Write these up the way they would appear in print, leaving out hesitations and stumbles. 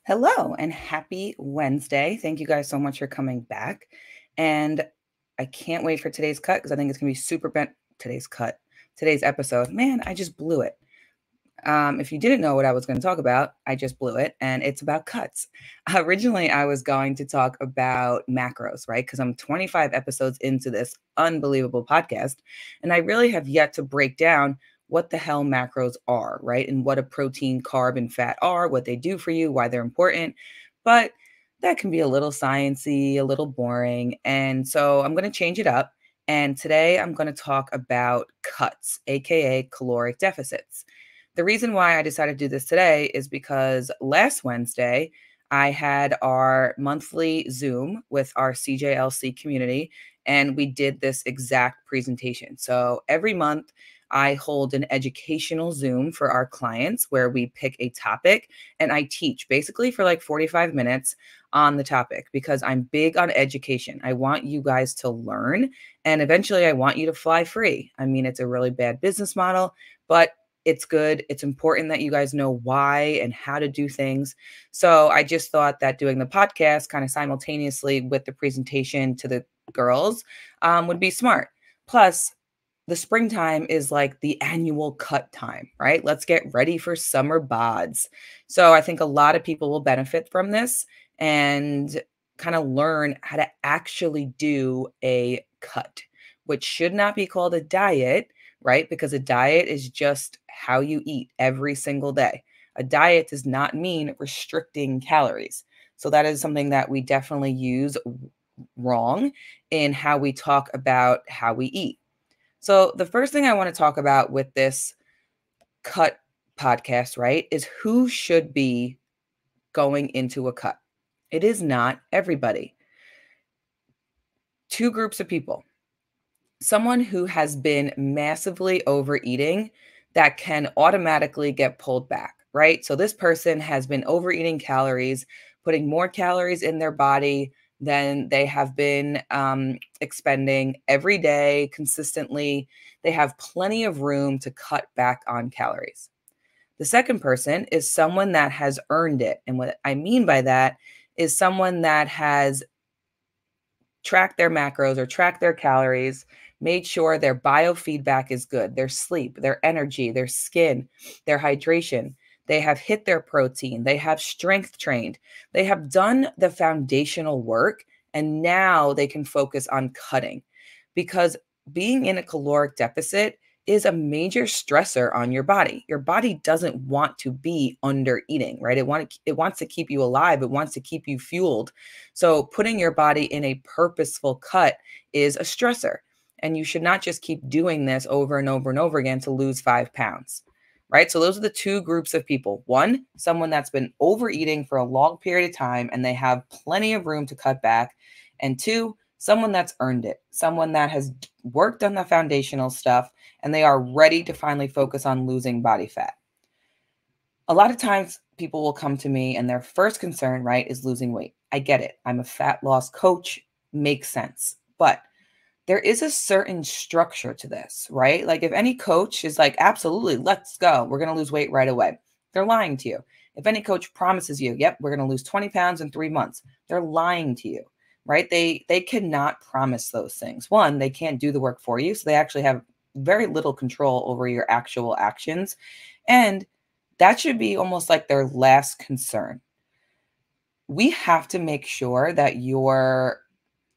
Hello and happy Wednesday. Thank you guys so much for coming back. And I can't wait for today's cut because I think it's going to be super bent. Today's episode. Man, I just blew it. If you didn't know what I was going to talk about, I just blew it. And it's about cuts. Originally, I was going to talk about macros, right? Because I'm 25 episodes into this unbelievable podcast. And I really have yet to break down what the hell macros are, right? And what a protein, carb, and fat are, what they do for you, why they're important. But that can be a little sciencey, a little boring. And so I'm going to change it up. And today I'm going to talk about cuts, aka caloric deficits. The reason why I decided to do this today is because last Wednesday, I had our monthly Zoom with our CJLC community, and we did this exact presentation. So every month, I hold an educational Zoom for our clients where we pick a topic and I teach basically for like 45 minutes on the topic because I'm big on education. I want you guys to learn and eventually I want you to fly free. I mean, it's a really bad business model, but it's good. It's important that you guys know why and how to do things. So I just thought that doing the podcast kind of simultaneously with the presentation to the girls would be smart. Plus, the springtime is like the annual cut time, right? Let's get ready for summer bods. So I think a lot of people will benefit from this and kind of learn how to actually do a cut, which should not be called a diet, right? Because a diet is just how you eat every single day. A diet does not mean restricting calories. So that is something that we definitely use wrong in how we talk about how we eat. So the first thing I want to talk about with this cut podcast, right, is who should be going into a cut. It is not everybody. Two groups of people. Someone who has been massively overeating that can automatically get pulled back, right? So this person has been overeating calories, putting more calories in their body than they have been expending every day consistently. They have plenty of room to cut back on calories. The second person is someone that has earned it. And what I mean by that is someone that has tracked their macros or tracked their calories, made sure their biofeedback is good, their sleep, their energy, their skin, their hydration. They have hit their protein. They have strength trained. They have done the foundational work, and now they can focus on cutting because being in a caloric deficit is a major stressor on your body. Your body doesn't want to be under eating, right? It wants to keep you alive. It wants to keep you fueled. So putting your body in a purposeful cut is a stressor. And you should not just keep doing this over and over and over again to lose 5 pounds, right? So those are the two groups of people. One, someone that's been overeating for a long period of time and they have plenty of room to cut back. And two, someone that's earned it, someone that has worked on the foundational stuff and they are ready to finally focus on losing body fat. A lot of times people will come to me and their first concern, right, is losing weight. I get it. I'm a fat loss coach. Makes sense. But there is a certain structure to this, right? Like if any coach is like, absolutely, let's go. We're going to lose weight right away. They're lying to you. If any coach promises you, yep, we're going to lose 20 pounds in 3 months, they're lying to you, right? They cannot promise those things. One, they can't do the work for you. So they actually have very little control over your actual actions. And that should be almost like their last concern. We have to make sure that your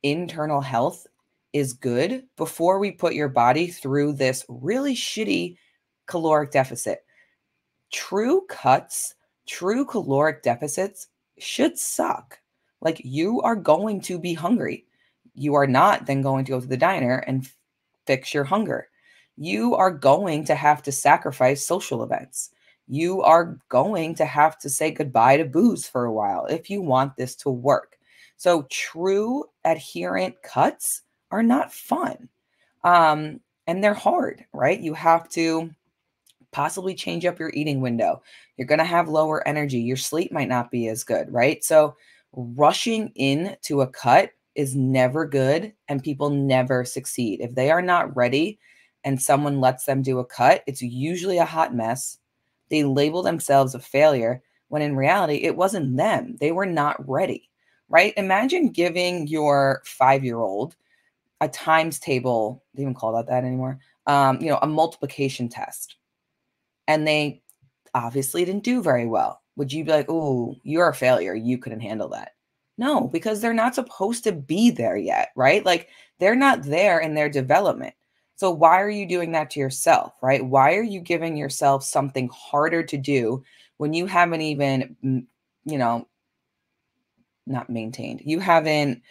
internal health is good before we put your body through this really shitty caloric deficit. True cuts, true caloric deficits should suck. Like you are going to be hungry. You are not then going to go to the diner and fix your hunger. You are going to have to sacrifice social events. You are going to have to say goodbye to booze for a while if you want this to work. So true adherent cuts are not fun. And they're hard, right? You have to possibly change up your eating window. You're going to have lower energy. Your sleep might not be as good, right? So rushing into a cut is never good and people never succeed. If they are not ready and someone lets them do a cut, it's usually a hot mess. They label themselves a failure, when in reality, it wasn't them. They were not ready, right? Imagine giving your 5-year-old a times table. They even call that anymore. A multiplication test, and they obviously didn't do very well. Would you be like, "Oh, you're a failure. You couldn't handle that"? No, because they're not supposed to be there yet, right? Like they're not there in their development. So why are you doing that to yourself, right? Why are you giving yourself something harder to do when you haven't even, you know, not maintained? You haven't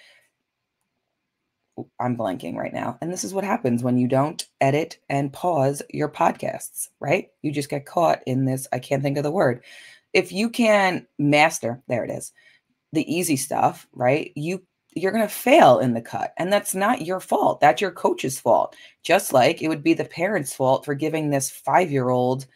I'm blanking right now. And this is what happens when you don't edit and pause your podcasts, right? You just get caught in this. I can't think of the word. If you can master, there it is, the easy stuff, right? You're going to fail in the cut. And that's not your fault. That's your coach's fault. Just like it would be the parent's fault for giving this 5-year-old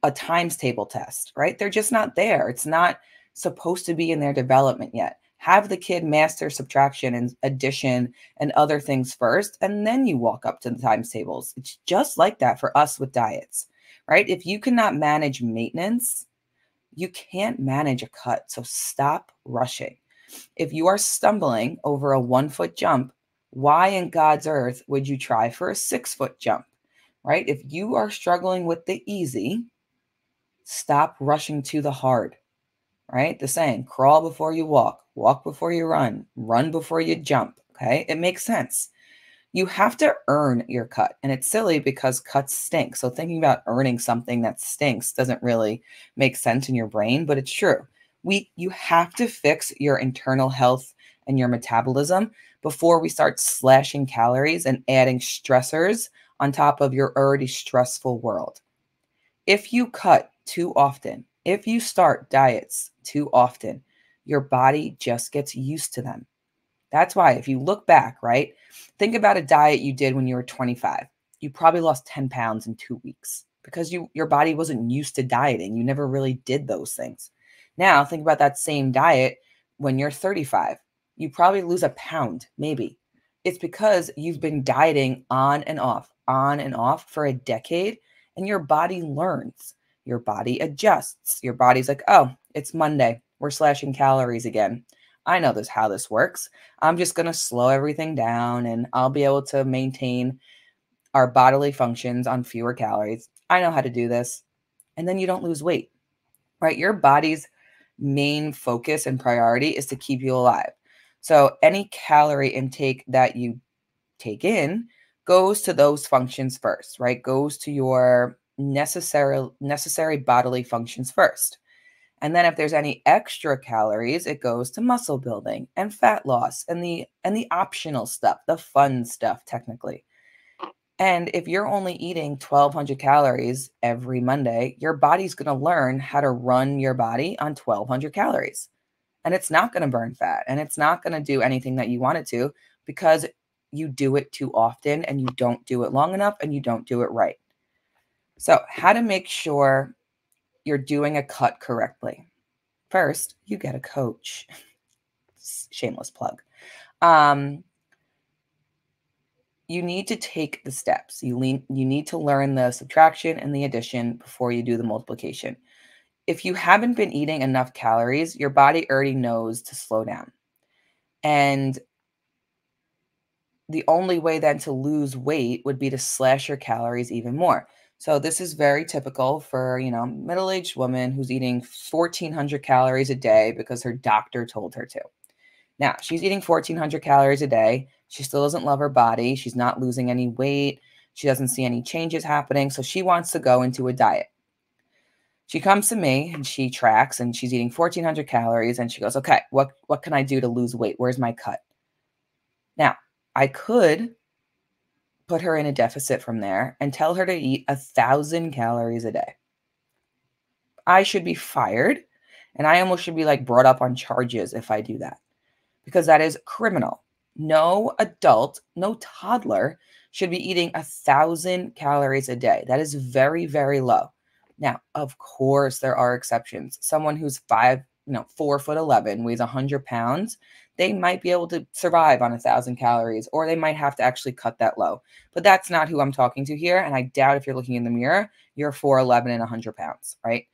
a times table test, right? They're just not there. It's not supposed to be in their development yet. Have the kid master subtraction and addition and other things first, and then you walk up to the times tables. It's just like that for us with diets, right? If you cannot manage maintenance, you can't manage a cut. So stop rushing. If you are stumbling over a 1-foot jump, why in God's earth would you try for a 6-foot jump, right? If you are struggling with the easy, stop rushing to the hard, right? The saying, crawl before you walk before you run before you jump. Okay. It makes sense. You have to earn your cut. And it's silly because cuts stink. So thinking about earning something that stinks doesn't really make sense in your brain, but it's true. You have to fix your internal health and your metabolism before we start slashing calories and adding stressors on top of your already stressful world. If you cut too often, if you start diets too often, your body just gets used to them. That's why if you look back, right, think about a diet you did when you were 25. You probably lost 10 pounds in 2 weeks because your body wasn't used to dieting. You never really did those things. Now think about that same diet when you're 35. You probably lose a pound, maybe. It's because you've been dieting on and off for a decade, and your body learns. Your body adjusts. Your body's like, oh, it's Monday. We're slashing calories again. I know how this works. I'm just going to slow everything down and I'll be able to maintain our bodily functions on fewer calories. I know how to do this. And then you don't lose weight, right? Your body's main focus and priority is to keep you alive. So any calorie intake that you take in goes to those functions first, right? Goes to your necessary bodily functions first. And then if there's any extra calories, it goes to muscle building and fat loss and the optional stuff, the fun stuff technically. And if you're only eating 1,200 calories every Monday, your body's going to learn how to run your body on 1,200 calories. And it's not going to burn fat and it's not going to do anything that you want it to because you do it too often and you don't do it long enough and you don't do it right. So how to make sure you're doing a cut correctly. First, you get a coach. Shameless plug. You need to take the steps. You need to learn the subtraction and the addition before you do the multiplication. If you haven't been eating enough calories, your body already knows to slow down. And the only way then to lose weight would be to slash your calories even more. So this is very typical for, middle-aged woman who's eating 1,400 calories a day because her doctor told her to. Now, she's eating 1,400 calories a day. She still doesn't love her body. She's not losing any weight. She doesn't see any changes happening. So she wants to go into a diet. She comes to me and she tracks and she's eating 1,400 calories and she goes, okay, what can I do to lose weight? Where's my cut? Now, I could put her in a deficit from there and tell her to eat 1,000 calories a day. I should be fired and I almost should be brought up on charges if I do that because that is criminal. No adult, no toddler should be eating 1,000 calories a day. That is very, very low. Now, of course, there are exceptions. Someone who's 4'11", weighs 100 pounds, they might be able to survive on 1,000 calories, or they might have to actually cut that low. But that's not who I'm talking to here. And I doubt if you're looking in the mirror, you're 4'11" and 100 pounds, right?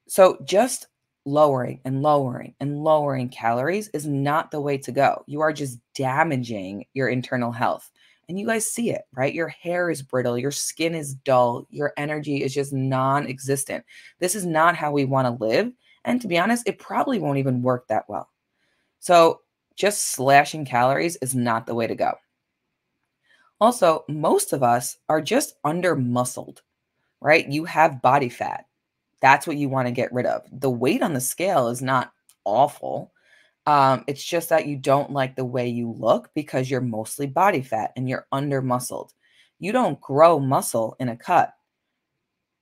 So just lowering and lowering and lowering calories is not the way to go. You are just damaging your internal health. And you guys see it, right? Your hair is brittle, your skin is dull, your energy is just non existent. This is not how we want to live. And to be honest, it probably won't even work that well. So, just slashing calories is not the way to go. Also, most of us are just under muscled, right? You have body fat. That's what you want to get rid of. The weight on the scale is not awful. It's just that you don't like the way you look because you're mostly body fat and you're under muscled. You don't grow muscle in a cut.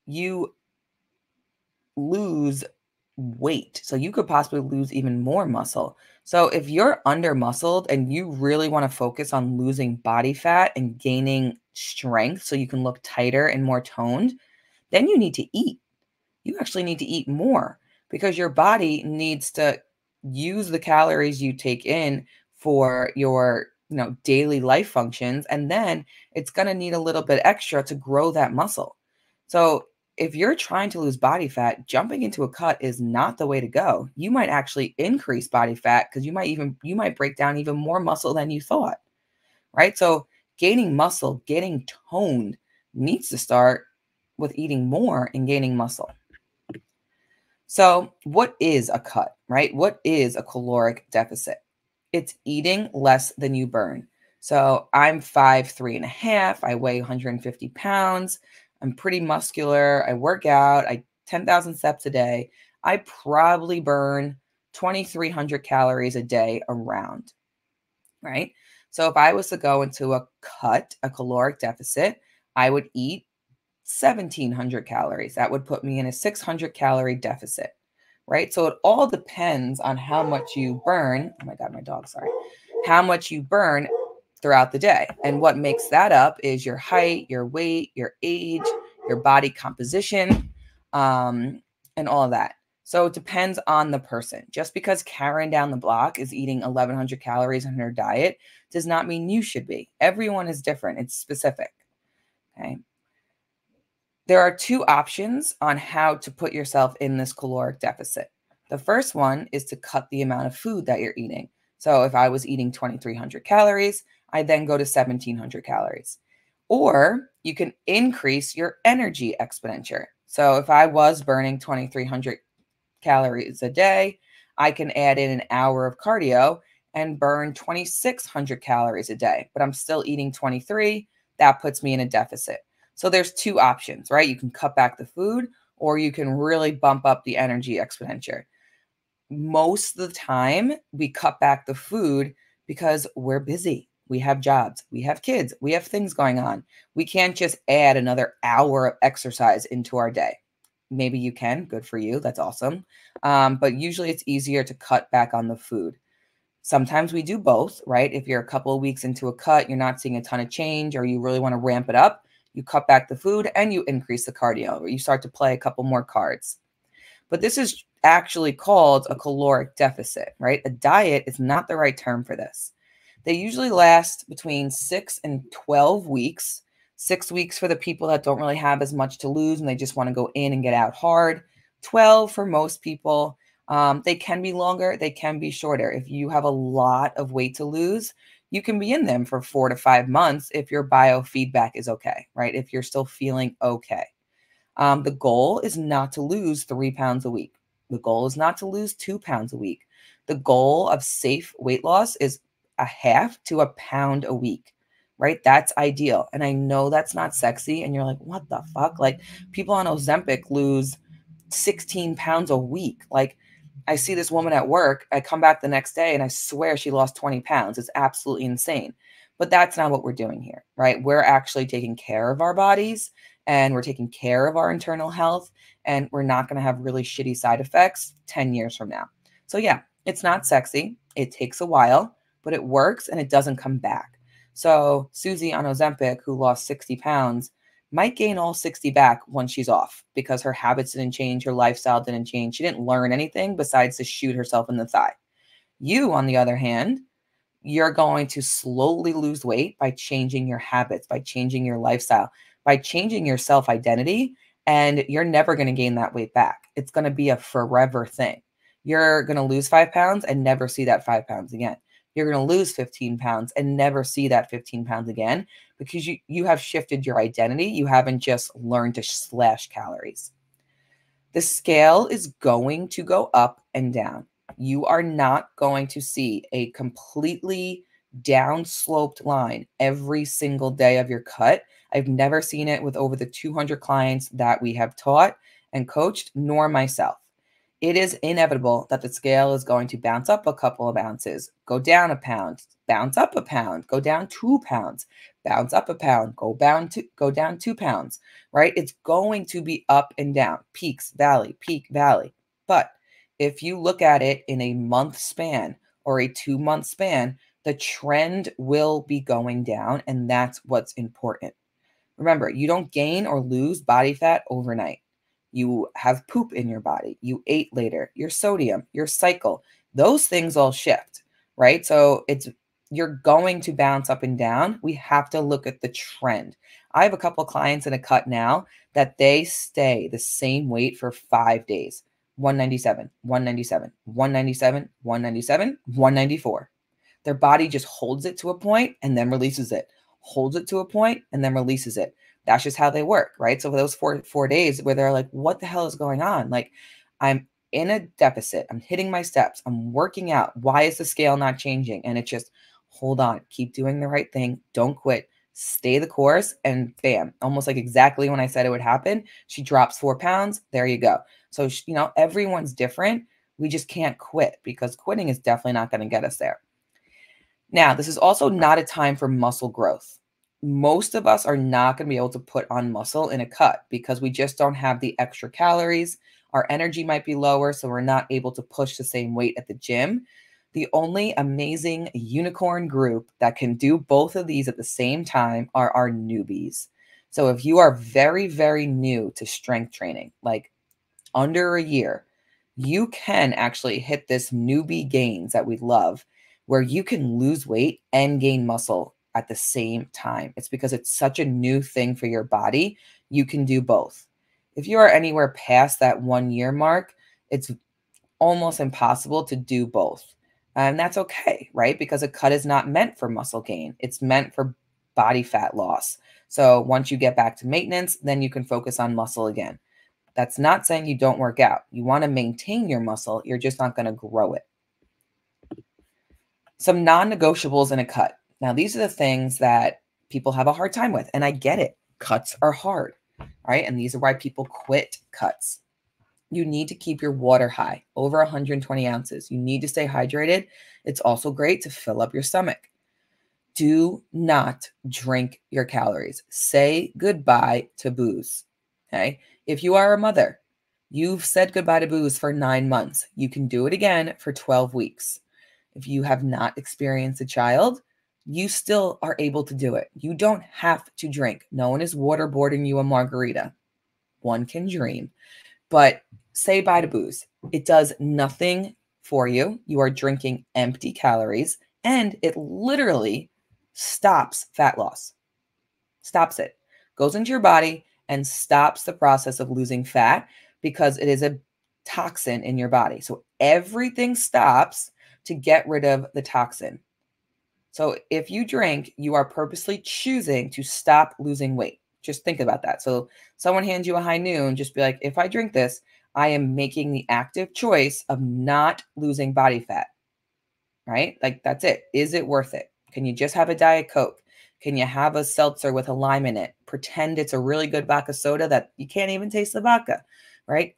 You lose weight. So you could possibly lose even more muscle. So if you're under muscled and you really want to focus on losing body fat and gaining strength so you can look tighter and more toned, then you need to eat. You actually need to eat more because your body needs to use the calories you take in for your, daily life functions, and then it's going to need a little bit extra to grow that muscle. So if you're trying to lose body fat, jumping into a cut is not the way to go. You might actually increase body fat because you might break down even more muscle than you thought, right? So gaining muscle, getting toned needs to start with eating more and gaining muscle. So, what is a cut, right? What is a caloric deficit? It's eating less than you burn. So, I'm 5'3.5". I weigh 150 pounds. I'm pretty muscular. I work out. I 10,000 steps a day. I probably burn 2,300 calories a day around, right? So, if I was to go into a cut, a caloric deficit, I would eat 1,700 calories. That would put me in a 600 calorie deficit, right? So it all depends on how much you burn. Oh my God, my dog, sorry. How much you burn throughout the day. And what makes that up is your height, your weight, your age, your body composition, and all of that. So it depends on the person. Just because Karen down the block is eating 1,100 calories on her diet does not mean you should be. Everyone is different. It's specific. Okay. There are two options on how to put yourself in this caloric deficit. The first one is to cut the amount of food that you're eating. So if I was eating 2,300 calories, I then go to 1,700 calories. Or you can increase your energy expenditure. So if I was burning 2,300 calories a day, I can add in an hour of cardio and burn 2,600 calories a day, but I'm still eating 23. That puts me in a deficit. So there's two options, right? You can cut back the food or you can really bump up the energy expenditure. Most of the time, we cut back the food because we're busy. We have jobs, we have kids, we have things going on. We can't just add another hour of exercise into our day. Maybe you can, good for you, that's awesome. But usually it's easier to cut back on the food. Sometimes we do both, right? If you're a couple of weeks into a cut, you're not seeing a ton of change, or you really want to ramp it up, you cut back the food and you increase the cardio, or you start to play a couple more cards. But this is actually called a caloric deficit, right? A diet is not the right term for this. They usually last between 6 and 12 weeks. 6 weeks for the people that don't really have as much to lose and they just want to go in and get out hard. 12 for most people. They can be longer, they can be shorter. If you have a lot of weight to lose, you can be in them for 4 to 5 months if your biofeedback is okay, right? If you're still feeling okay. The goal is not to lose 3 pounds a week. The goal is not to lose 2 pounds a week. The goal of safe weight loss is a half to a pound a week, right? That's ideal. And I know that's not sexy. And you're like, what the fuck? Like people on Ozempic lose 16 pounds a week. Like I see this woman at work. I come back the next day and I swear she lost 20 pounds. It's absolutely insane. But that's not what we're doing here, right? We're actually taking care of our bodies and we're taking care of our internal health, and we're not going to have really shitty side effects 10 years from now. So yeah, it's not sexy. It takes a while, but it works and it doesn't come back. So Susie on Ozempic, who lost 60 pounds, might gain all 60 back once she's off because her habits didn't change, her lifestyle didn't change. She didn't learn anything besides to shoot herself in the thigh. You, on the other hand, you're going to slowly lose weight by changing your habits, by changing your lifestyle, by changing your self-identity, and you're never going to gain that weight back. It's going to be a forever thing. You're going to lose 5 pounds and never see that 5 pounds again. You're going to lose 15 pounds and never see that 15 pounds again because you have shifted your identity. You haven't just learned to slash calories. The scale is going to go up and down. You are not going to see a completely down-sloped line every single day of your cut. I've never seen it with over the 200 clients that we have taught and coached, nor myself. It is inevitable that the scale is going to bounce up a couple of ounces, go down a pound, bounce up a pound, go down 2 pounds, bounce up a pound, go down 2 pounds, right? It's going to be up and down, peaks, valley, peak, valley. But if you look at it in a month span or a 2-month span, the trend will be going down, and that's what's important. Remember, you don't gain or lose body fat overnight. You have poop in your body. You ate later. Your sodium, your cycle, those things all shift, right? So you're going to bounce up and down. We have to look at the trend. I have a couple of clients in a cut now that they stay the same weight for 5 days. 197, 197, 197, 197, 194. Their body just holds it to a point and then releases it. Holds it to a point and then releases it. That's just how they work, right? So for those four days where they're like, what the hell is going on? Like, I'm in a deficit. I'm hitting my steps. I'm working out. Why is the scale not changing? And it's just, hold on, keep doing the right thing. Don't quit. Stay the course. And bam, almost like exactly when I said it would happen, she drops 4 pounds. There you go. So, everyone's different. We just can't quit because quitting is definitely not going to get us there. Now, this is also not a time for muscle growth. Most of us are not going to be able to put on muscle in a cut because we just don't have the extra calories. Our energy might be lower, so we're not able to push the same weight at the gym. The only amazing unicorn group that can do both of these at the same time are our newbies. So if you are very, very new to strength training, like under a year, you can actually hit this newbie gains that we love, where you can lose weight and gain muscle at the same time. It's because it's such a new thing for your body. You can do both. If you are anywhere past that 1 year mark, it's almost impossible to do both. And that's okay, right? Because a cut is not meant for muscle gain. It's meant for body fat loss. So once you get back to maintenance, then you can focus on muscle again. That's not saying you don't work out. You want to maintain your muscle. You're just not going to grow it. Some non-negotiables in a cut. Now, these are the things that people have a hard time with, and I get it. Cuts are hard, right? And these are why people quit cuts. You need to keep your water high, over 120 ounces. You need to stay hydrated. It's also great to fill up your stomach. Do not drink your calories. Say goodbye to booze, okay? If you are a mother, you've said goodbye to booze for 9 months. You can do it again for 12 weeks. If you have not experienced a child, you still are able to do it. You don't have to drink. No one is waterboarding you a margarita. One can dream. But say bye to booze. It does nothing for you. You are drinking empty calories, and it literally stops fat loss. Stops it. Goes into your body and stops the process of losing fat because it is a toxin in your body. So everything stops to get rid of the toxin. So if you drink, you are purposely choosing to stop losing weight. Just think about that. So someone hands you a high noon, just be like, if I drink this, I am making the active choice of not losing body fat, right? Like that's it. Is it worth it? Can you just have a Diet Coke? Can you have a seltzer with a lime in it? Pretend it's a really good vodka soda that you can't even taste the vodka, right?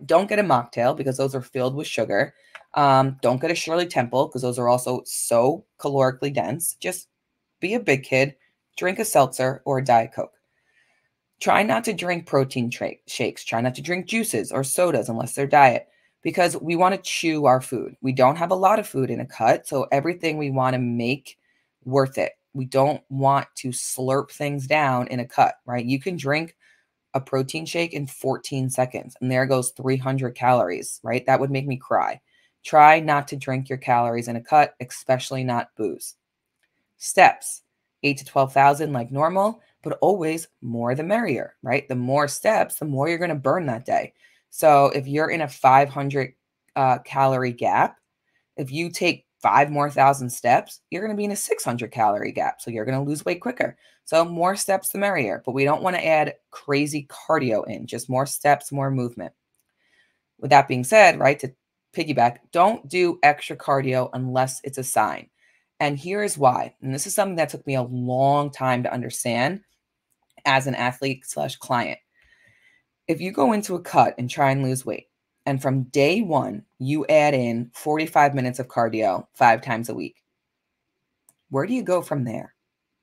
Don't get a mocktail because those are filled with sugar. Don't get a Shirley Temple because those are also so calorically dense. Just be a big kid, drink a seltzer or a Diet Coke. Try not to drink protein shakes. Try not to drink juices or sodas unless they're diet because we want to chew our food. We don't have a lot of food in a cut, so everything we want to make worth it. We don't want to slurp things down in a cut, right? You can drink a protein shake in 14 seconds and there goes 300 calories, right? That would make me cry. Try not to drink your calories in a cut, especially not booze. Steps, 8 to 12,000 like normal, but always more the merrier, right? The more steps, the more you're going to burn that day. So if you're in a 500 calorie gap. If you take 5,000 more steps, you're going to be in a 600 calorie gap. So you're going to lose weight quicker. So more steps, the merrier. But we don't want to add crazy cardio in, just more steps, more movement. With that being said, right, to piggyback, don't do extra cardio unless it's a sign. And here is why. And this is something that took me a long time to understand as an athlete/client. If you go into a cut and try and lose weight, and from day one, you add in 45 minutes of cardio 5 times a week, where do you go from there?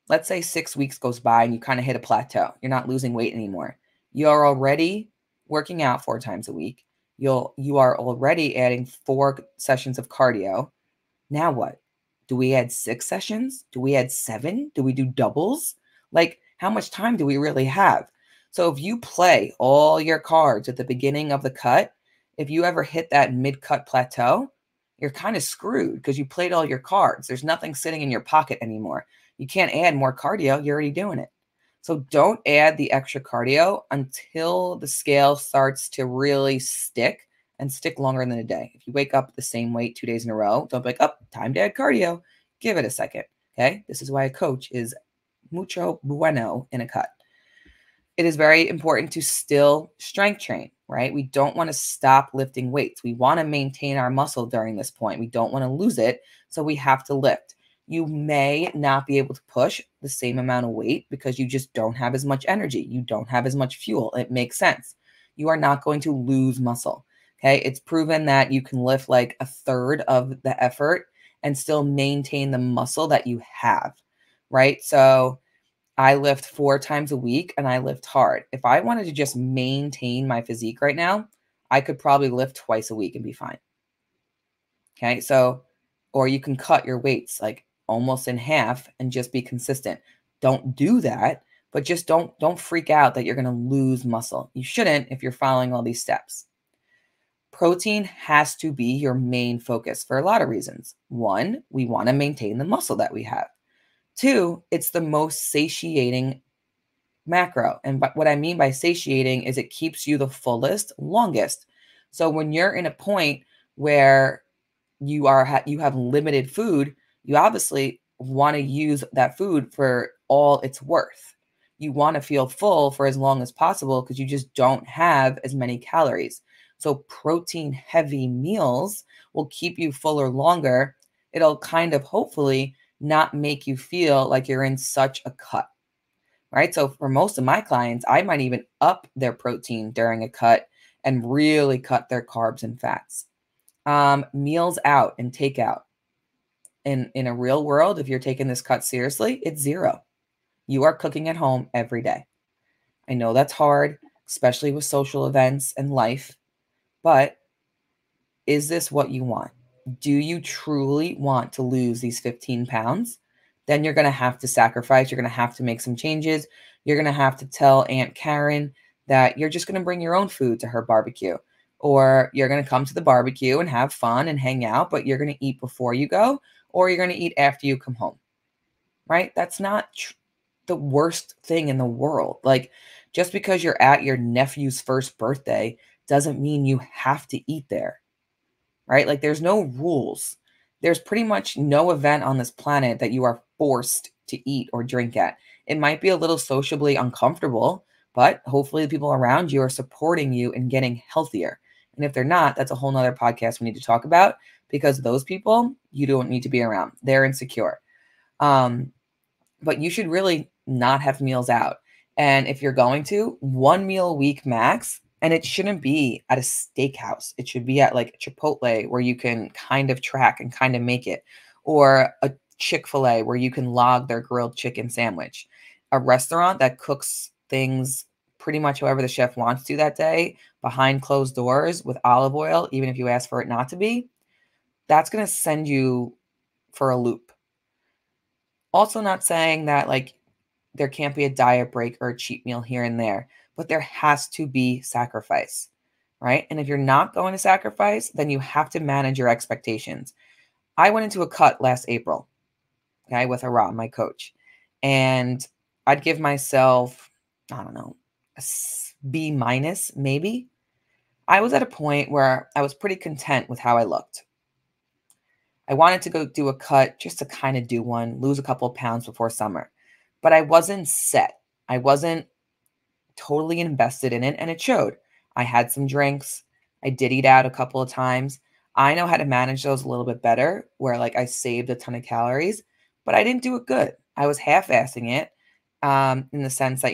Let's say 6 weeks goes by and you kind of hit a plateau. You're not losing weight anymore. You're already working out 4 times a week. You are already adding 4 sessions of cardio. Now what? Do we add 6 sessions? Do we add 7? Do we do doubles? Like, how much time do we really have? So if you play all your cards at the beginning of the cut, if you ever hit that mid-cut plateau, you're kind of screwed because you played all your cards. There's nothing sitting in your pocket anymore. You can't add more cardio. You're already doing it. So don't add the extra cardio until the scale starts to really stick and stick longer than a day. If you wake up the same weight 2 days in a row, don't be like, oh, time to add cardio. Give it a second. Okay. This is why a coach is mucho bueno in a cut. It is very important to still strength train, right? We don't want to stop lifting weights. We want to maintain our muscle during this point. We don't want to lose it. So we have to lift. You may not be able to push the same amount of weight because you just don't have as much energy. You don't have as much fuel. It makes sense. You are not going to lose muscle. Okay. It's proven that you can lift like a third of the effort and still maintain the muscle that you have, right? So I lift 4 times a week and I lift hard. If I wanted to just maintain my physique right now, I could probably lift twice a week and be fine. Okay. So, or you can cut your weights like almost in half and just be consistent. Don't do that, but just don't freak out that you're going to lose muscle. You shouldn't if you're following all these steps. Protein has to be your main focus for a lot of reasons. 1, we want to maintain the muscle that we have. 2, it's the most satiating macro. And what I mean by satiating is it keeps you the fullest, longest. So when you're in a point where you have limited food, you obviously want to use that food for all it's worth. You want to feel full for as long as possible because you just don't have as many calories. So protein heavy meals will keep you fuller longer. It'll kind of hopefully not make you feel like you're in such a cut, right? So for most of my clients, I might even up their protein during a cut and really cut their carbs and fats. Meals out and takeout. In a real world, if you're taking this cut seriously, it's 0. You are cooking at home every day. I know that's hard, especially with social events and life, but is this what you want? Do you truly want to lose these 15 pounds? Then you're going to have to sacrifice. You're going to have to make some changes. You're going to have to tell Aunt Karen that you're just going to bring your own food to her barbecue. Or you're going to come to the barbecue and have fun and hang out, but you're going to eat before you go, or you're going to eat after you come home, right? That's not the worst thing in the world. Like, just because you're at your nephew's first birthday doesn't mean you have to eat there, right? Like, there's no rules. There's pretty much no event on this planet that you are forced to eat or drink at. It might be a little sociably uncomfortable, but hopefully the people around you are supporting you in getting healthier. And if they're not, that's a whole nother podcast we need to talk about, because those people you don't need to be around. They're insecure. But you should really not have meals out. And if you're going to, 1 meal a week max, and it shouldn't be at a steakhouse. It should be at like Chipotle where you can kind of track and kind of make it, or a Chick-fil-A where you can log their grilled chicken sandwich. A restaurant that cooks things pretty much however the chef wants to that day behind closed doors with olive oil, even if you ask for it not to be, that's going to send you for a loop. Also, not saying that like there can't be a diet break or a cheat meal here and there, but there has to be sacrifice, right? And if you're not going to sacrifice, then you have to manage your expectations. I went into a cut last April, okay, with Aram, my coach, and I'd give myself, I don't know, a B minus maybe. I was at a point where I was pretty content with how I looked. I wanted to go do a cut just to kind of do one, lose a couple of pounds before summer, but I wasn't set. I wasn't totally invested in it, and it showed. I had some drinks. I did eat out a couple of times. I know how to manage those a little bit better, where like I saved a ton of calories, but I didn't do it good. I was half-assing it, in the sense that,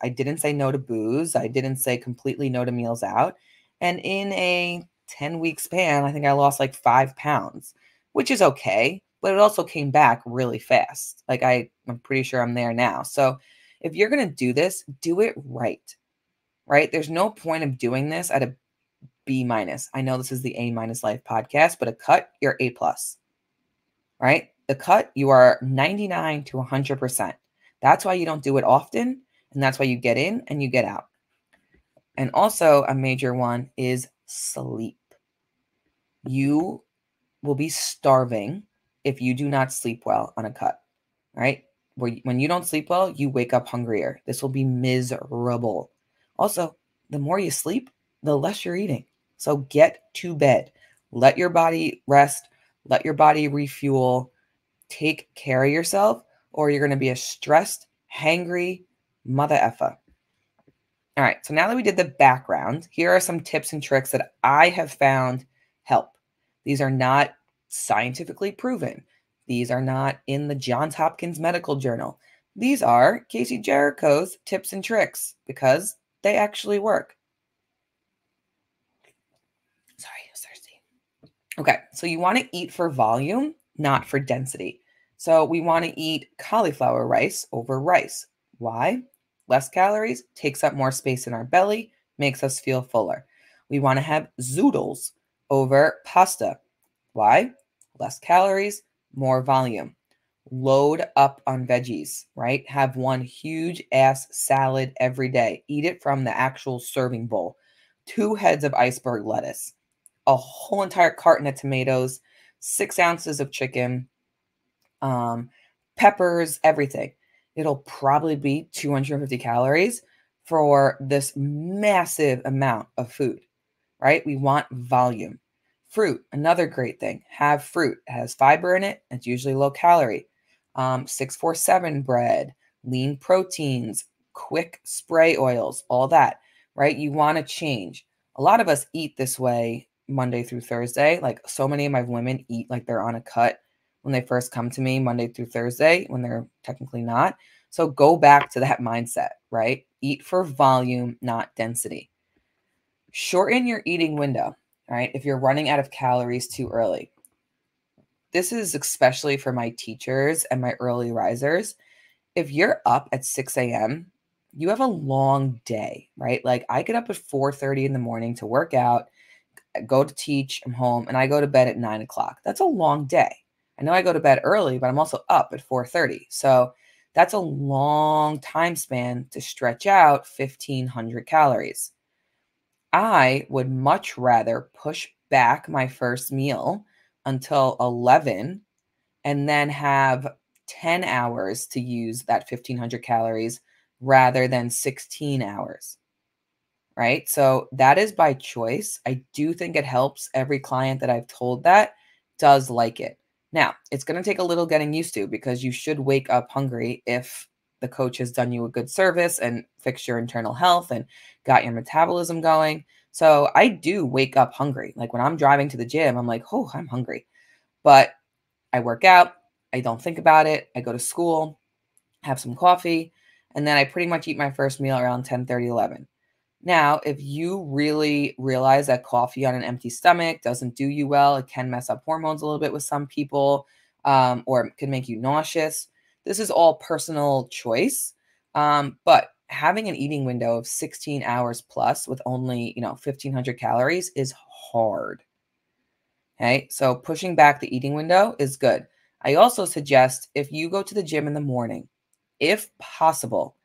I didn't say no to booze. I didn't say completely no to meals out. And in a 10-week span, I think I lost like 5 pounds, which is okay, but it also came back really fast. Like I'm pretty sure I'm there now. So if you're going to do this, do it right, right? There's no point of doing this at a B minus. I know this is the A minus life podcast, but a cut, you're A plus, right? The cut, you are 99 to 100%. That's why you don't do it often. And that's why you get in and you get out. And also a major one is sleep. You will be starving if you do not sleep well on a cut, right? When you don't sleep well, you wake up hungrier. This will be miserable. Also, the more you sleep, the less you're eating. So get to bed. Let your body rest. Let your body refuel. Take care of yourself, or you're going to be a stressed, hangry mother effer. All right, so now that we did the background, here are some tips and tricks that I have found help. These are not scientifically proven. These are not in the Johns Hopkins Medical Journal. These are Casey Jericho's tips and tricks because they actually work. Sorry, I was thirsty. Okay, so you want to eat for volume, not for density. So we want to eat cauliflower rice over rice. Why? Less calories, takes up more space in our belly, makes us feel fuller. We want to have zoodles over pasta. Why? Less calories, more volume. Load up on veggies, right? Have one huge ass salad every day. Eat it from the actual serving bowl. 2 heads of iceberg lettuce, a whole entire carton of tomatoes, 6 ounces of chicken, peppers, everything. It'll probably be 250 calories for this massive amount of food, right? We want volume. Fruit, another great thing. Have fruit. It has fiber in it. It's usually low calorie. 647 bread, lean proteins, quick spray oils, all that, right? You want to change. A lot of us eat this way Monday through Thursday. Like so many of my women eat like they're on a cut when they first come to me Monday through Thursday when they're technically not. So go back to that mindset, right? Eat for volume, not density. Shorten your eating window, right? If you're running out of calories too early. This is especially for my teachers and my early risers. If you're up at 6 a.m., you have a long day, right? Like I get up at 4:30 in the morning to work out, go to teach, I'm home, and I go to bed at 9 o'clock. That's a long day. I know I go to bed early, but I'm also up at 4:30. So that's a long time span to stretch out 1,500 calories. I would much rather push back my first meal until 11 and then have 10 hours to use that 1,500 calories rather than 16 hours, right? So that is by choice. I do think it helps. Every client that I've told that does like it. Now, it's going to take a little getting used to because you should wake up hungry if the coach has done you a good service and fixed your internal health and got your metabolism going. So I do wake up hungry. Like when I'm driving to the gym, I'm like, oh, I'm hungry. But I work out. I don't think about it. I go to school, have some coffee, and then I pretty much eat my first meal around 10:30, 11. Now, if you really realize that coffee on an empty stomach doesn't do you well, it can mess up hormones a little bit with some people, or it can make you nauseous. This is all personal choice. But having an eating window of 16 hours plus with only, 1,500 calories is hard. Okay. So pushing back the eating window is good. I also suggest if you go to the gym in the morning, if possible,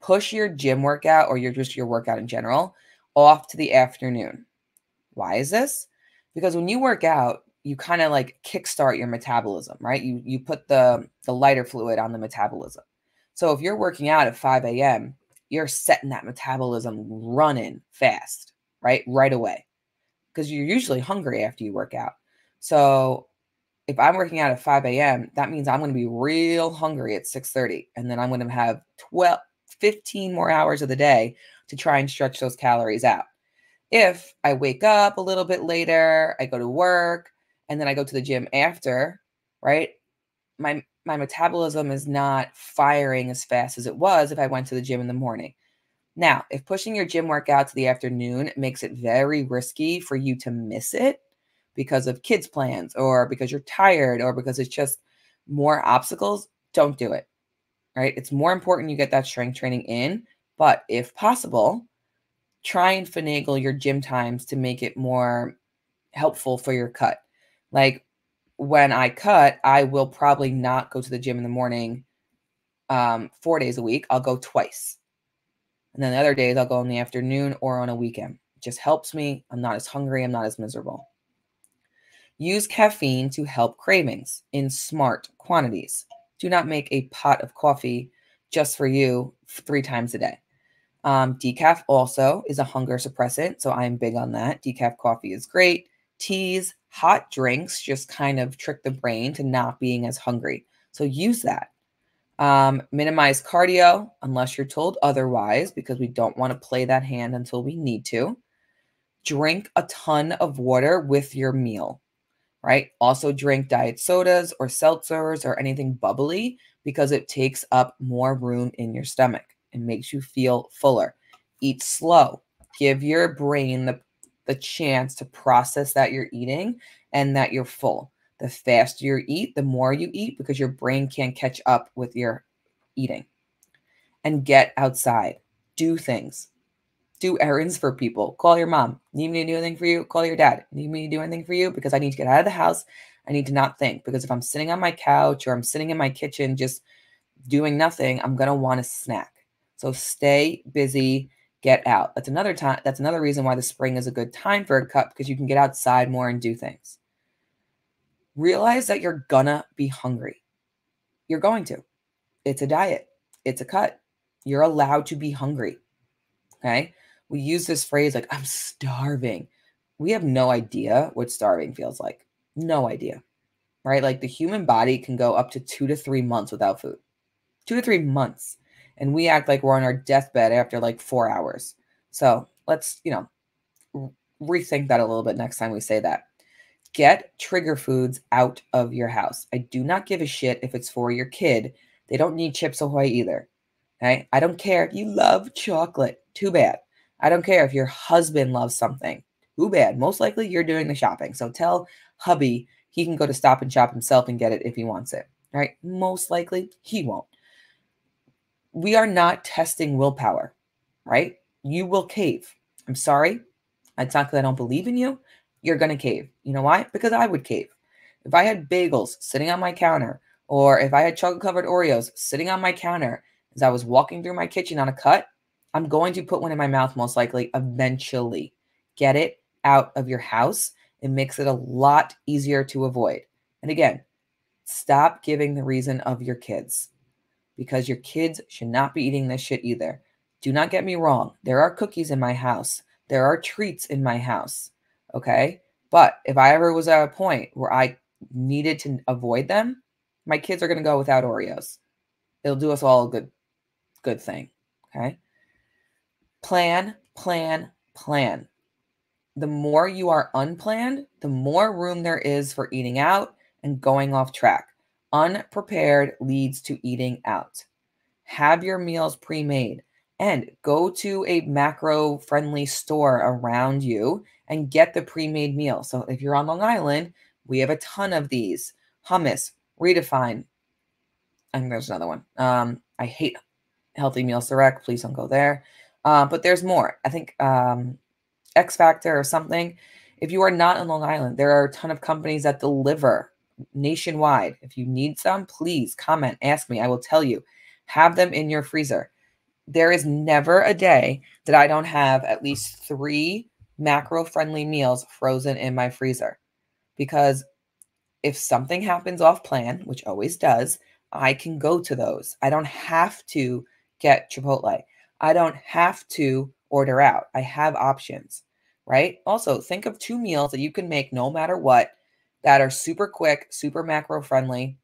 push your gym workout or your workout in general off to the afternoon. Why is this? Because when you work out, you kind of like kickstart your metabolism, right? You put the lighter fluid on the metabolism. So if you're working out at 5 a.m., you're setting that metabolism running fast, right? Right away, because you're usually hungry after you work out. So if I'm working out at 5 a.m., that means I'm going to be real hungry at 6:30. And then I'm going to have 15 more hours of the day to try and stretch those calories out. If I wake up a little bit later, I go to work, and then I go to the gym after, right? My metabolism is not firing as fast as it was if I went to the gym in the morning. Now, if pushing your gym workout to the afternoon makes it very risky for you to miss it because of kids' plans or because you're tired or because it's just more obstacles, don't do it, right? It's more important you get that strength training in, but if possible, try and finagle your gym times to make it more helpful for your cut. Like when I cut, I will probably not go to the gym in the morning 4 days a week. I'll go twice. And then the other days I'll go in the afternoon or on a weekend. It just helps me. I'm not as hungry. I'm not as miserable. Use caffeine to help cravings in smart quantities. Do not make a pot of coffee just for you 3 times a day. Decaf also is a hunger suppressant, so I'm big on that. Decaf coffee is great. Teas, hot drinks just kind of trick the brain to not being as hungry. So use that. Minimize cardio unless you're told otherwise, because we don't want to play that hand until we need to. Drink a ton of water with your meal, right? Also drink diet sodas or seltzers or anything bubbly because it takes up more room in your stomach and makes you feel fuller. Eat slow. Give your brain the chance to process that you're eating and that you're full. The faster you eat, the more you eat because your brain can't catch up with your eating. And get outside. Do things. Do errands for people. Call your mom. Need me to do anything for you? Call your dad. Need me to do anything for you? Because I need to get out of the house. I need to not think. Because if I'm sitting on my couch or I'm sitting in my kitchen just doing nothing, I'm going to want a snack. So stay busy, get out. That's another time. That's another reason why the spring is a good time for a cut, because you can get outside more and do things. Realize that you're gonna be hungry. You're going to. It's a diet. It's a cut. You're allowed to be hungry. Okay. We use this phrase like, I'm starving. We have no idea what starving feels like. No idea. Right? Like the human body can go up to 2 to 3 months without food. 2 to 3 months. And we act like we're on our deathbed after like 4 hours. So let's, rethink that a little bit next time we say that. Get trigger foods out of your house. I do not give a shit if it's for your kid. They don't need Chips Ahoy either. Okay? I don't care if you love chocolate. Too bad. I don't care if your husband loves something. Too bad. Most likely you're doing the shopping. So tell hubby he can go to Stop and Shop himself and get it if he wants it. Right? Most likely he won't. We are not testing willpower, right? You will cave. I'm sorry. It's not because I don't believe in you. You're going to cave. You know why? Because I would cave. If I had bagels sitting on my counter, or if I had chocolate-covered Oreos sitting on my counter as I was walking through my kitchen on a cut, I'm going to put one in my mouth most likely eventually. Get it out of your house. It makes it a lot easier to avoid. And again, stop giving the reason of your kids, because your kids should not be eating this shit either. Do not get me wrong. There are cookies in my house. There are treats in my house. Okay? But if I ever was at a point where I needed to avoid them, my kids are going to go without Oreos. It'll do us all a good thing. Okay? Plan, plan, plan. The more you are unplanned, the more room there is for eating out and going off track. Unprepared leads to eating out. Have your meals pre-made and go to a macro-friendly store around you and get the pre-made meal. So if you're on Long Island, we have a ton of these. Hummus, Redefine. I think there's another one. I hate Healthy Meals Direct. Please don't go there. But there's more. I think X Factor or something. If you are not in Long Island, there are a ton of companies that deliver nationwide. If you need some, please comment, ask me. I will tell you. Have them in your freezer. There is never a day that I don't have at least 3 macro-friendly meals frozen in my freezer. Because if something happens off plan, which always does, I can go to those. I don't have to get Chipotle. I don't have to order out. I have options. right? Also, think of 2 meals that you can make no matter what that are super quick, super macro friendly,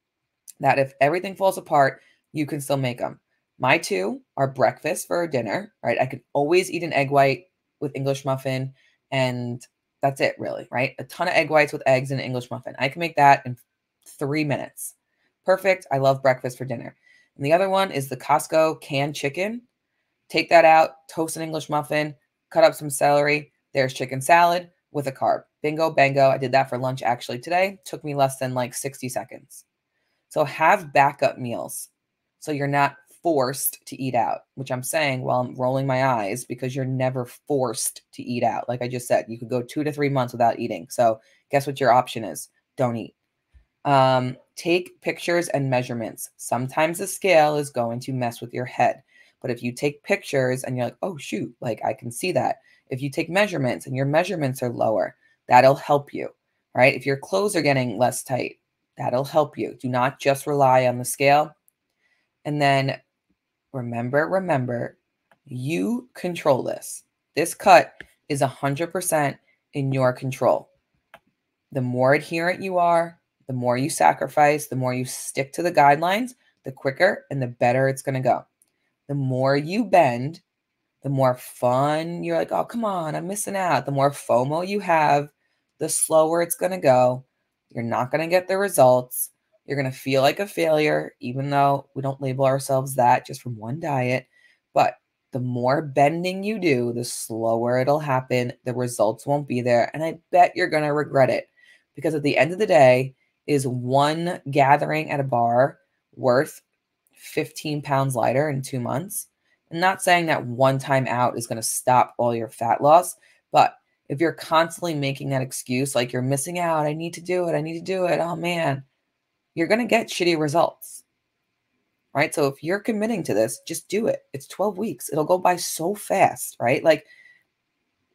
that if everything falls apart, you can still make them. My 2 are breakfast for dinner, right? I could always eat an egg white with English muffin, and that's it really, right? A ton of egg whites with eggs and an English muffin. I can make that in 3 minutes. Perfect. I love breakfast for dinner. And the other one is the Costco canned chicken. Take that out, toast an English muffin, cut up some celery. There's chicken salad with a carb. Bingo, bango. I did that for lunch actually today. Took me less than like 60 seconds. So have backup meals so you're not forced to eat out, which I'm saying while I'm rolling my eyes because you're never forced to eat out. Like I just said, you could go 2 to 3 months without eating. So guess what your option is? Don't eat. Take pictures and measurements. Sometimes the scale is going to mess with your head. But if you take pictures and you're like, oh, shoot, like I can see that. If you take measurements and your measurements are lower, that'll help you, right? If your clothes are getting less tight, that'll help you. Do not just rely on the scale. And then remember, you control this. This cut is 100% in your control. The more adherent you are, the more you sacrifice, the more you stick to the guidelines, the quicker and the better it's going to go. The more you bend, the more fun you're like, oh, come on, I'm missing out. The more FOMO you have, the slower it's going to go. You're not going to get the results. You're going to feel like a failure, even though we don't label ourselves that just from one diet. But the more bending you do, the slower it'll happen. The results won't be there. And I bet you're going to regret it because at the end of the day, is one gathering at a bar worth 15 pounds lighter in 2 months? I'm not saying that one time out is going to stop all your fat loss, but if you're constantly making that excuse, like you're missing out, I need to do it, I need to do it, oh man, you're going to get shitty results, right? So if you're committing to this, just do it. It's 12 weeks. It'll go by so fast, right? Like,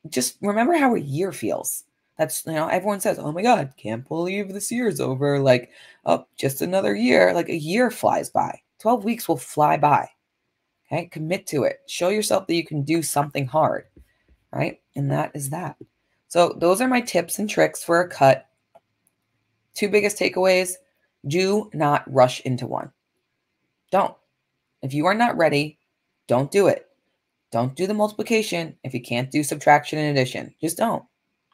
just remember how a year feels. That's, everyone says, oh my God, can't believe this year's over. Like, oh, just another year. Like a year flies by. 12 weeks will fly by. Okay. Commit to it. Show yourself that you can do something hard. Right. And that is that. So those are my tips and tricks for a cut. 2 biggest takeaways. Do not rush into one. Don't. If you are not ready, don't do it. Don't do the multiplication if you can't do subtraction and addition. Just don't.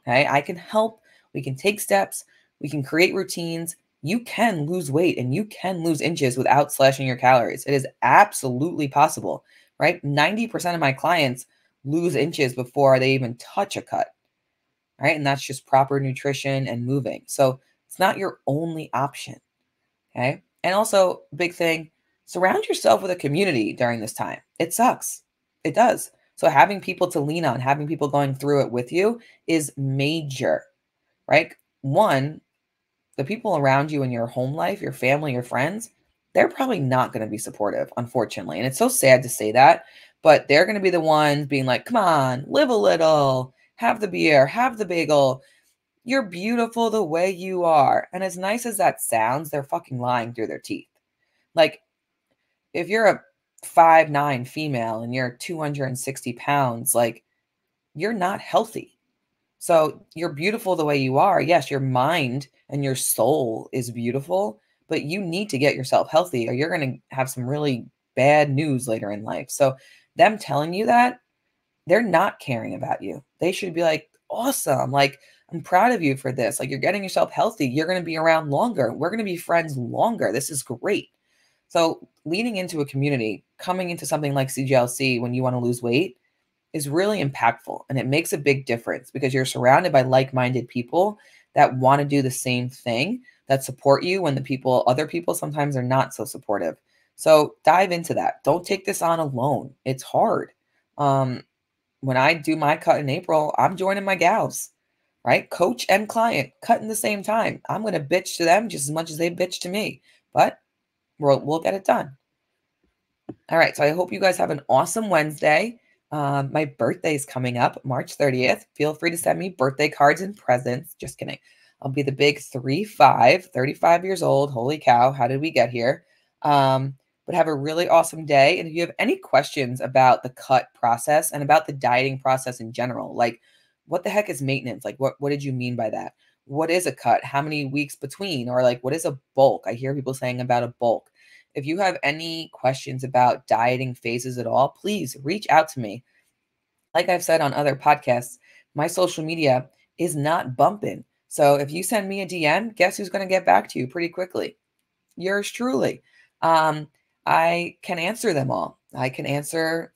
Okay. I can help. We can take steps. We can create routines. You can lose weight and you can lose inches without slashing your calories. It is absolutely possible, right? 90% of my clients lose inches before they even touch a cut, right? And that's just proper nutrition and moving. So it's not your only option. Okay. And also, big thing, surround yourself with a community during this time. It sucks. It does. So having people to lean on, having people going through it with you is major, right? One, the people around you in your home life, your family, your friends, they're probably not going to be supportive, unfortunately. And it's so sad to say that, but they're going to be the ones being like, come on, live a little, have the beer, have the bagel. You're beautiful the way you are. And as nice as that sounds, they're fucking lying through their teeth. Like, if you're a 5'9" female and you're 260 pounds, like, you're not healthy. So you're beautiful the way you are. Yes, your mind and your soul is beautiful, but you need to get yourself healthy or you're going to have some really bad news later in life. So them telling you that, they're not caring about you. They should be like, awesome. Like, I'm proud of you for this. Like, you're getting yourself healthy. You're going to be around longer. We're going to be friends longer. This is great. So leading into a community, coming into something like CGLC when you want to lose weight is really impactful. And it makes a big difference because you're surrounded by like-minded people that want to do the same thing, that support you when other people sometimes are not so supportive. So dive into that. Don't take this on alone. It's hard. When I do my cut in April, I'm joining my gals, right? Coach and client cut in the same time. I'm going to bitch to them just as much as they bitch to me, but we'll get it done. All right. So I hope you guys have an awesome Wednesday. My birthday is coming up, March 30th. Feel free to send me birthday cards and presents. Just kidding. I'll be the big 35 years old. Holy cow. How did we get here? But have a really awesome day. And if you have any questions about the cut process and about the dieting process in general, like What the heck is maintenance? Like, what did you mean by that? What is a cut? How many weeks between? Or like, what is a bulk? I hear people saying about a bulk. If you have any questions about dieting phases at all, please reach out to me. Like I've said on other podcasts, my social media is not bumping. So if you send me a DM, guess who's going to get back to you pretty quickly? Yours truly. Um, I can answer them all. I can answer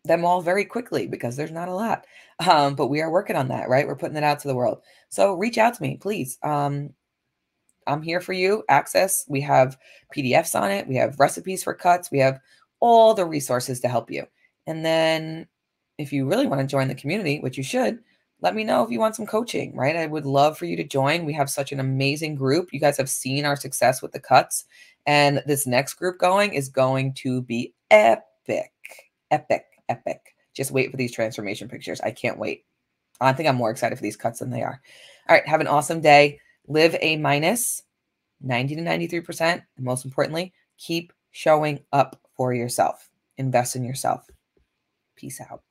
them all very quickly because there's not a lot. But we are working on that, right? We're putting it out to the world. So reach out to me, please. I'm here for you. Access. We have PDFs on it. We have recipes for cuts. We have all the resources to help you. And then if you really want to join the community, which you should, let me know if you want some coaching, right? I would love for you to join. We have such an amazing group. You guys have seen our success with the cuts. And this next group going is going to be epic, epic, epic. Just wait for these transformation pictures. I can't wait. I think I'm more excited for these cuts than they are. All right. Have an awesome day. Live a minus 90 to 93%. And most importantly, keep showing up for yourself. Invest in yourself. Peace out.